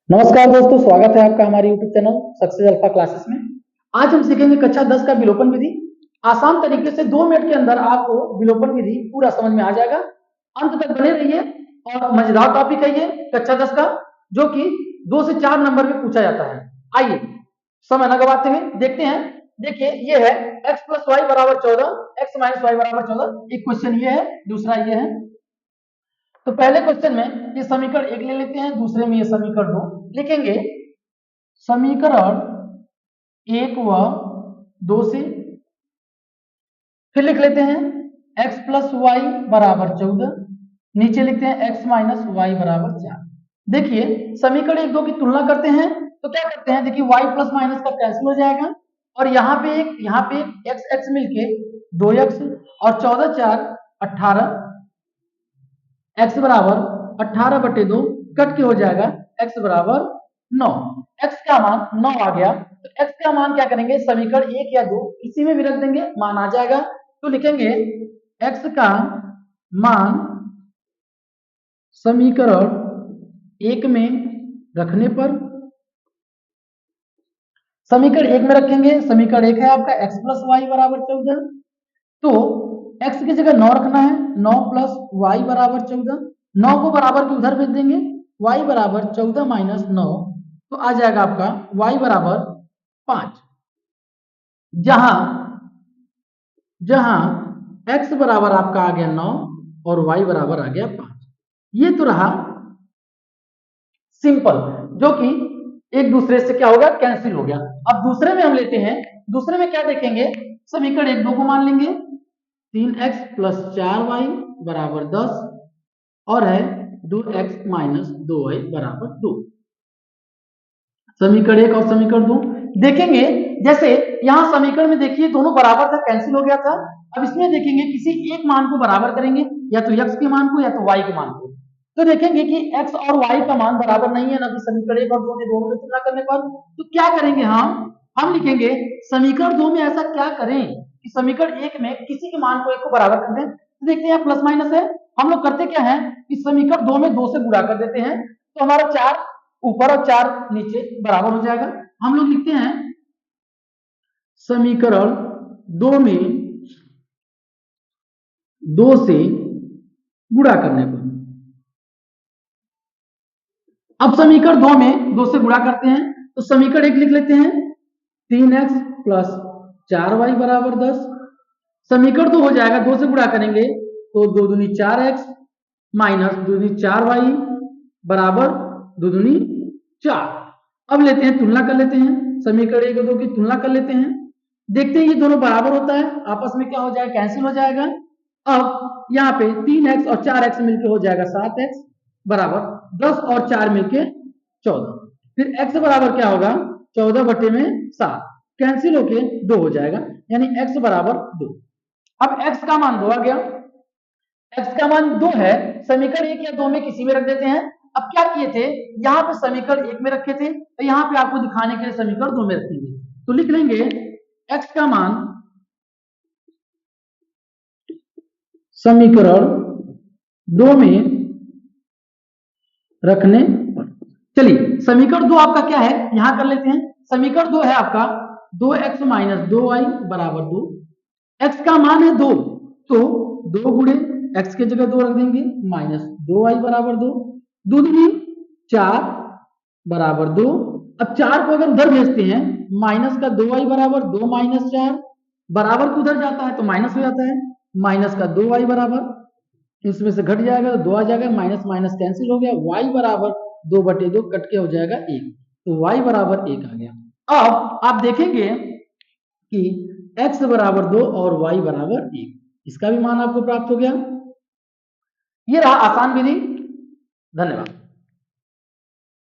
नमस्कार दोस्तों, स्वागत है आपका हमारे YouTube channel success alpha classes में। आज हम सीखेंगे कक्षा 10 का विलोपन विधि। आसान तरीके से 2 मिनट के अंदर आपको विलोपन विधि पूरा समझ में आ जाएगा। अंत तक बने रहिए। और मजेदार टॉपिक है ये कक्षा 10 का, जो कि 2 से 4 नंबर में पूछा जाता है। आइए समय न गवाते हुए देखते हैं। देखिए ये है x प्लस वाई बराबर 14, x माइनस वाई बराबर 14। एक क्वेश्चन ये है, दूसरा ये है। तो पहले क्वेश्चन में ये समीकरण 1 ले लेते हैं, दूसरे में ये समीकरण 2 लिखेंगे। समीकरण 1 व 2 से फिर लिख लेते हैं x प्लस वाई बराबर 14, नीचे लिखते हैं x माइनस वाई बराबर 4। देखिए समीकरण 1 2 की तुलना करते हैं तो क्या करते हैं, देखिए y प्लस माइनस का कैंसिल हो जाएगा और यहाँ पे एक x x मिलके 2x और 14 4 18, x बराबर 18/2 कट के हो जाएगा x बराबर 9। x का मान 9 आ गया तो x का मान क्या करेंगे, समीकरण 1 या 2 इसी में भी रख देंगे, मान आ जाएगा। तो लिखेंगे x का मान समीकरण 1 में रखने पर, समीकरण 1 में रखेंगे। समीकरण 1 है आपका x प्लस वाई बराबर 14, तो x की जगह 9 रखना है, 9 प्लस वाई बराबर 14। 9 को बराबर के उधर भेज देंगे, y बराबर 14 माइनस 9 तो आ जाएगा आपका y बराबर 5। जहां x बराबर आपका आ गया 9 और y बराबर आ गया 5। ये तो रहा सिंपल, जो कि एक दूसरे से क्या होगा, कैंसिल हो गया। अब दूसरे में हम लेते हैं। दूसरे में क्या देखेंगे, समीकरण 1 2 को मान लेंगे। 3x प्लस 4y बराबर 10 और है 2x माइनस 2y बराबर 2। समीकरण 1 और समीकरण 2 देखेंगे। जैसे यहां समीकरण में देखिए दोनों बराबर था, कैंसिल हो गया था। अब इसमें देखेंगे किसी एक मान को बराबर करेंगे, या तो x के मान को या तो y के मान को। तो देखेंगे कि x और y का मान बराबर नहीं है ना, कि समीकरण 1 और 2 में दोनों में तुलना करने पर। तो क्या करेंगे, हम लिखेंगे समीकरण 2 में ऐसा क्या करें कि समीकरण 1 में किसी के मान को 1 को बराबर कर दें। तो देखते हैं प्लस माइनस है, हम लोग करते क्या है कि समीकरण 2 में 2 से गुणा कर देते हैं, तो हमारा 4 ऊपर और 4 नीचे बराबर हो जाएगा। हम लोग लिखते हैं समीकरण 2 में 2 से गुणा करने पर। अब समीकरण 2 में 2 से गुणा करते हैं तो समीकरण 1 लिख लेते हैं 3x प्लस 4y बराबर 10। समीकरण 2 हो जाएगा, 2 से गुणा करेंगे तो 2 दूनी 4x माइनस 2 दूनी 4y बराबर 2 दूनी 4। अब लेते हैं तुलना कर लेते हैं, समीकरण 1 और 2 की तुलना कर लेते हैं। देखते हैं ये दोनों बराबर होता है, आपस में क्या हो जाएगा, कैंसिल हो जाएगा। अब यहाँ पे 3x और 4x मिलके हो जाएगा 7x बराबर 10 और 4 मिलके 14। फिर x बराबर क्या होगा, 14/7 कैंसिल होके 2 हो जाएगा, यानी x बराबर 2। अब x का मान 2 आ गया, x का मान 2 है, समीकरण 1 या 2 में किसी में रख देते हैं। अब क्या किए थे, यहाँ पे समीकरण 1 में रखे थे, तो यहाँ पे आपको दिखाने के लिए समीकरण 2 में रखेंगे। तो लिख लेंगे x का मान समीकरण 2 में रखने पर। चलिए समीकरण 2 आपका क्या है, यहां कर लेते हैं। समीकरण 2 है आपका 2x माइनस 2y बराबर 2। x का मान है 2, तो 2 गुणे x के जगह 2 रख देंगे, माइनस 2y बराबर 2। 2 दूनी 4 बराबर 2। अब 4 को अगर उधर भेजते हैं, माइनस का 2y बराबर 2 माइनस 4, बराबर को उधर जाता है तो माइनस हो जाता है, माइनस का 2y बराबर, इसमें से घट जाएगा तो 2 आ जाएगा, माइनस माइनस कैंसिल हो गया, y बराबर 2/2 कट के हो जाएगा 1, तो y बराबर 1 आ गया। अब आप देखेंगे कि x बराबर 2 और y बराबर 1, इसका भी मान आपको प्राप्त हो गया। ये रहा आसान विधि। धन्यवाद।